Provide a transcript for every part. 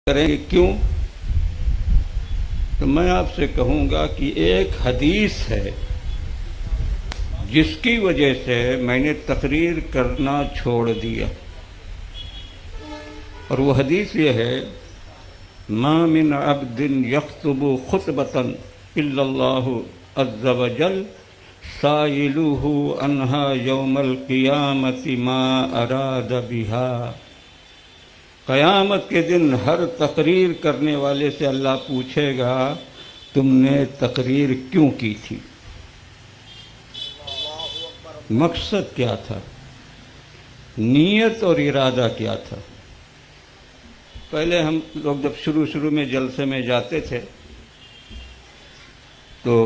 کریں گے کیوں؟ تو میں آپ سے کہوں گا کہ ایک حدیث ہے جس کی وجہ سے میں نے تقریر کرنا چھوڑ دیا، اور وہ حدیث یہ ہے: ما من عبد یخطب خطبۃ الا اللہ عز وجل سائلوہ عنہا یوم القیامۃ ما اراد بہا۔ قیامت کے دن ہر تقریر کرنے والے سے اللہ پوچھے گا تم نے تقریر کیوں کی تھی، مقصد کیا تھا، نیت اور ارادہ کیا تھا۔ پہلے ہم لوگ جب شروع میں جلسے میں جاتے تھے تو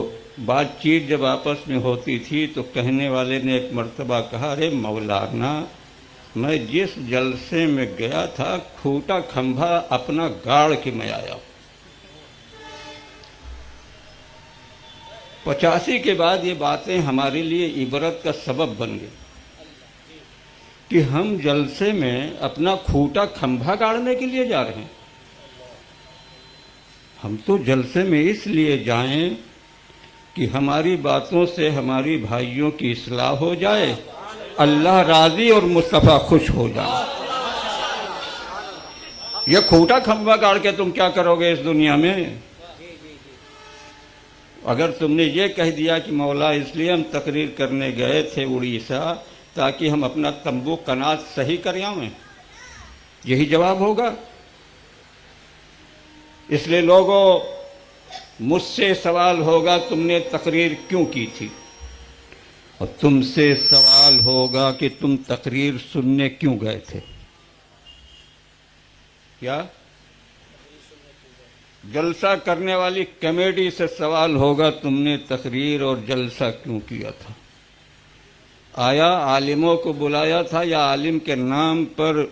بات چیت جب آپس میں ہوتی تھی تو کہنے والے نے ایک مرتبہ کہا: ارے مولانا، میں جس جلسے میں گیا تھا کھوٹا کھمبا اپنا گاڑ کے میں آیا ہوں۔ 85 کے بعد یہ باتیں ہمارے لیے عبرت کا سبب بن گئی کہ ہم جلسے میں اپنا کھوٹا کھمبا گاڑنے کے لیے جا رہے ہیں۔ ہم تو جلسے میں اس لیے جائیں کہ ہماری باتوں سے ہماری بھائیوں کی اصلاح ہو جائے، اللہ راضی اور مصطفیٰ خوش ہو جائے۔ یہ کھوٹا کھمبا گاڑ کے تم کیا کرو گے اس دنیا میں؟ اگر تم نے یہ کہہ دیا کہ مولا اس لیے ہم تقریر کرنے گئے تھے اڑیسہ تاکہ ہم اپنا تمبو کنات صحیح کر آئیں، یہی جواب ہوگا۔ اس لیے لوگوں، مجھ سے سوال ہوگا تم نے تقریر کیوں کی تھی، اور تم سے سوال ہوگا کہ تم تقریر سننے کیوں گئے تھے۔ کیا؟ جلسہ کرنے والی کمیٹی سے سوال ہوگا تم نے تقریر اور جلسہ کیوں کیا تھا؟ آیا عالموں کو بلایا تھا یا عالم کے نام پر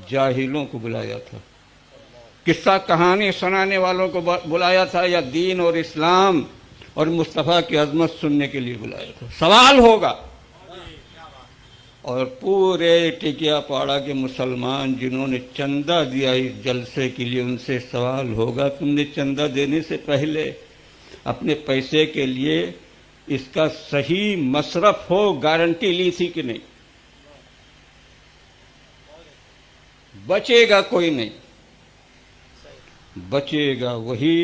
جاہلوں کو بلایا تھا؟ قصہ کہانی سنانے والوں کو بلایا تھا یا دین اور اسلام اور مصطفیٰ کی عظمت سننے کے لیے بلایا تھا؟ سوال ہوگا۔ اور پورے ٹکیا پاڑا کے مسلمان جنہوں نے چندہ دیا اس جلسے کے لیے، ان سے سوال ہوگا تم نے چندہ دینے سے پہلے اپنے پیسے کے لیے اس کا صحیح مصرف ہو گارنٹی لی تھی کہ نہیں؟ بچے گا کوئی نہیں، بچے گا وہی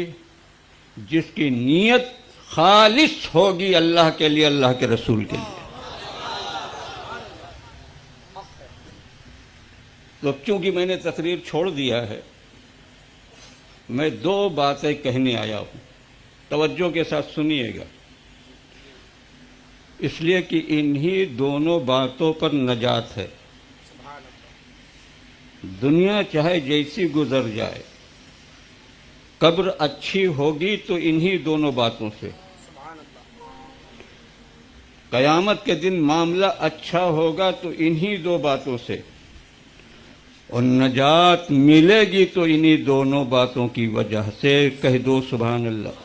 جس کی نیت خالص ہوگی اللہ کے لیے، اللہ کے رسول کے لیے۔ تو چونکہ میں نے تقریر چھوڑ دیا ہے، میں 2 باتیں کہنے آیا ہوں، توجہ کے ساتھ سنیے گا، اس لیے کہ انہی دونوں باتوں پر نجات ہے۔ دنیا چاہے جیسی گزر جائے، قبر اچھی ہوگی تو انہی دونوں باتوں سے، قیامت کے دن معاملہ اچھا ہوگا تو انہی 2 باتوں سے، اور نجات ملے گی تو انہی دونوں باتوں کی وجہ سے۔ کہہ دو سبحان اللہ۔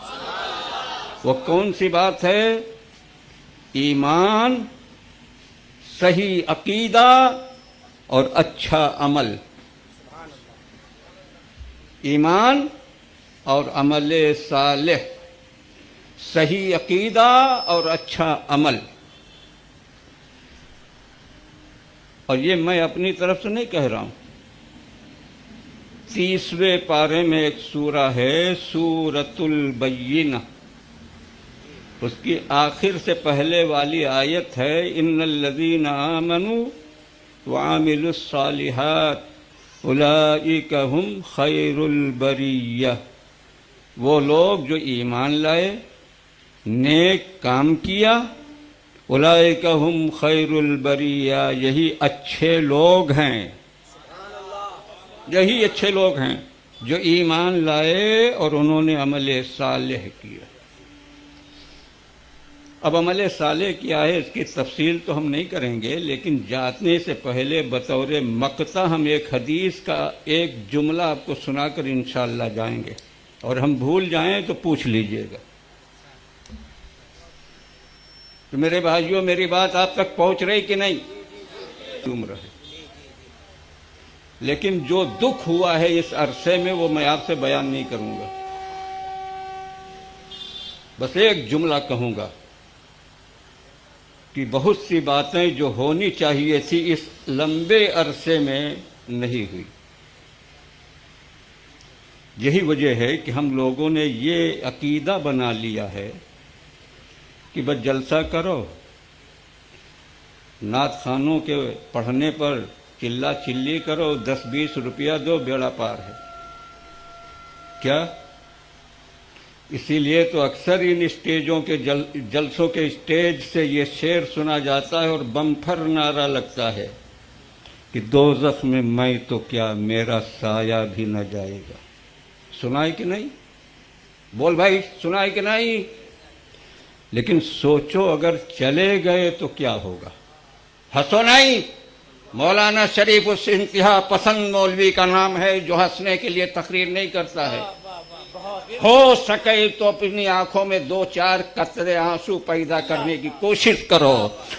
وہ کون سی بات ہے؟ ایمان، صحیح عقیدہ اور اچھا عمل۔ ایمان اور عمل صالح، صحیح عقیدہ اور اچھا عمل۔ اور یہ میں اپنی طرف سے نہیں کہہ رہا ہوں، 30ویں پارے میں ایک سورہ ہے سورۃ البینہ، اس کی آخر سے پہلے والی آیت ہے: ان الذین آمنوا وعملوا الصالحات اولئک ھم خیر البریہ۔ وہ لوگ جو ایمان لائے، نیک کام کیا، اولئک ھم خیر البریہ، یہی اچھے لوگ ہیں، یہی اچھے لوگ ہیں جو ایمان لائے اور انہوں نے عمل صالح کیا۔ اب عمل صالح کیا ہے اس کی تفصیل تو ہم نہیں کریں گے، لیکن جانے سے پہلے بطور مقطع ہم ایک حدیث کا ایک جملہ آپ کو سنا کر انشاءاللہ جائیں گے، اور ہم بھول جائیں تو پوچھ لیجئے گا۔ تو میرے بھائیوں، میری بات آپ تک پہنچ رہی کہ نہیں؟ تم رہے لیکن جو دکھ ہوا ہے اس عرصے میں وہ میں آپ سے بیان نہیں کروں گا. بس ایک جملہ کہوں گا کہ بہت سی باتیں جو ہونی چاہیے تھی اس لمبے عرصے میں نہیں ہوئی. یہی وجہ ہے کہ ہم لوگوں نے یہ عقیدہ بنا لیا ہے کہ بس جلسہ کرو، نعت خانوں کے پڑھنے پر چلا چلی کرو، 10-20 روپیہ دو، بیڑا پار ہے. کیا؟ اسی لیے تو اکثر ان اسٹیجوں کے جلسوں کے اسٹیج سے یہ شعر سنا جاتا ہے اور بمپھر نعرہ لگتا ہے کہ دوزخ میں میں تو کیا، میرا سایہ بھی نہ جائے گا. سنا ہے کہ نہیں؟ بول بھائی، سنا ہے کہ نہیں؟ لیکن سوچو اگر چلے گئے تو کیا ہوگا. ہنسو نہیں. مولانا شریف اس انتہا پسند مولوی کا نام ہے جو ہنسنے کے لیے تقریر نہیں کرتا ہے. ہو سکے تو اپنی آنکھوں میں 2-4 قطرے آنسو پیدا کرنے کی کوشش کرو.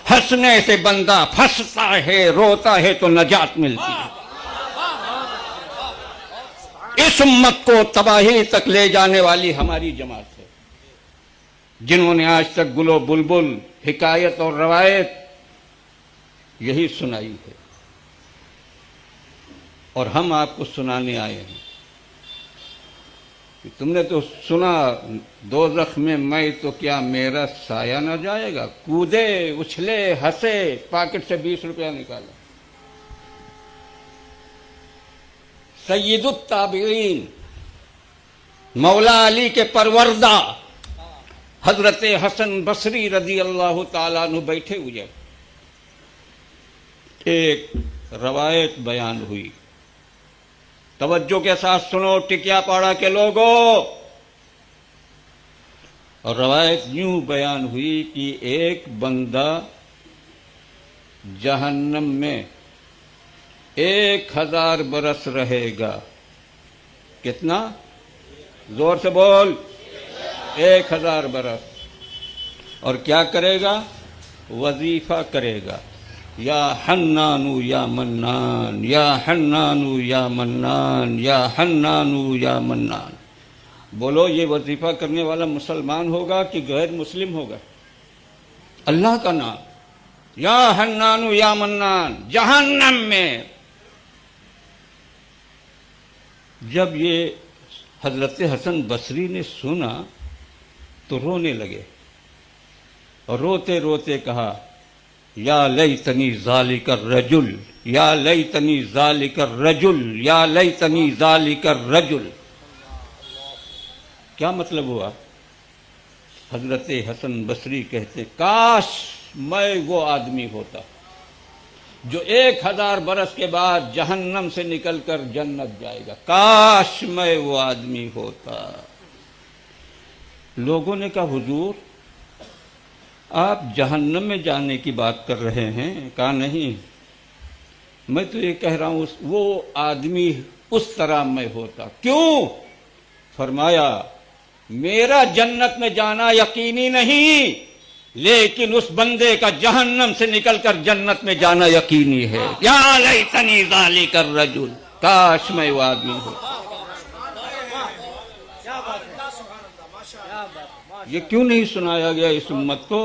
ہنسنے سے بندہ پھنستا ہے، روتا ہے تو نجات ملتی ہے. اس امت کو تباہی تک لے جانے والی ہماری جماعت ہے، جنہوں نے آج تک گل و بلبل، حکایت اور روایت یہی سنائی ہے، اور ہم آپ کو سنانے آئے ہیں کہ تم نے تو سنا دوزخ میں میں تو کیا، میرا سایہ نہ جائے گا. کودے، اچھلے، ہنسے، پاکٹ سے 20 روپیہ نکالا. سید التابعین، مولا علی کے پروردہ حضرت حسن بصری رضی اللہ تعالیٰ عنہ بیٹھے ہوئے. ایک روایت بیان ہوئی، توجہ کے ساتھ سنو ٹکیا پاڑا کے لوگوں. اور روایت یوں بیان ہوئی کہ ایک بندہ جہنم میں 1000 برس رہے گا. کتنا؟ زور سے بول. 1000 برس. اور کیا کرے گا؟ وظیفہ کرے گا. یا حنانو یا منان، یا حنانو یا منان، یا حنانو یا منان. بولو، یہ وظیفہ کرنے والا مسلمان ہوگا کہ غیر مسلم ہوگا؟ اللہ کا نام، یا حنانو یا منان. جہنم میں جب یہ حضرت حسن بصری نے سنا تو رونے لگے، اور روتے روتے کہا، یا لیتنی ذالک الرجل، یا لیتنی ذالک الرجل، یا لیتنی ذالک الرجل. کیا مطلب ہوا؟ حضرت حسن بصری کہتے، کاش میں وہ آدمی ہوتا جو 1000 برس کے بعد جہنم سے نکل کر جنت جائے گا. کاش میں وہ آدمی ہوتا. لوگوں نے کہا، حضور آپ جہنم میں جانے کی بات کر رہے ہیں؟ کہا نہیں، میں تو یہ کہہ رہا ہوں وہ آدمی اس طرح میں ہوتا. کیوں؟ فرمایا، میرا جنت میں جانا یقینی نہیں، لیکن اس بندے کا جہنم سے نکل کر جنت میں جانا یقینی ہے. یا لیتنی ذالک الرجل، کاش میں وہ آدمی ہوتا. یہ کیوں نہیں سنایا گیا اس امت کو؟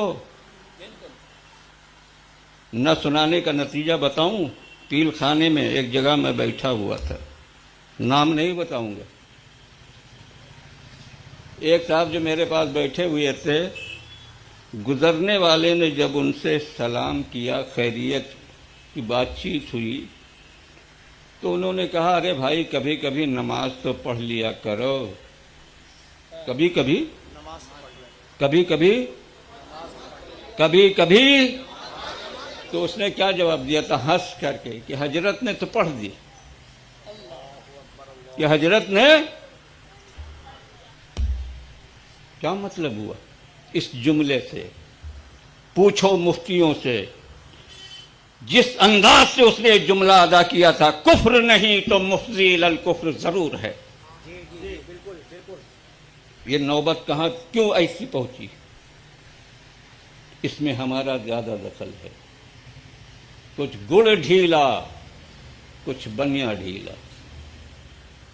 نہ سنانے کا نتیجہ بتاؤں. پیل خانے میں ایک جگہ میں بیٹھا ہوا تھا، نام نہیں بتاؤں گا. ایک صاحب جو میرے پاس بیٹھے ہوئے تھے، گزرنے والے نے جب ان سے سلام کیا، خیریت کی بات چیت ہوئی، تو انہوں نے کہا، ارے بھائی کبھی کبھی نماز تو پڑھ لیا کرو. کبھی کبھی، کبھی کبھی، کبھی کبھی. تو اس نے کیا جواب دیا تھا ہنس کر کے کہ حضرت نے تو پڑھ دی. کہ حضرت نے، کیا مطلب ہوا اس جملے سے؟ پوچھو مفتیوں سے. جس انداز سے اس نے ایک جملہ ادا کیا تھا، کفر نہیں تو مفضی الکفر ضرور ہے. یہ نوبت کہاں کیوں ایسی پہنچی؟ اس میں ہمارا زیادہ دخل ہے. کچھ گڑ ڈھیلا، کچھ بنیا ڈھیلا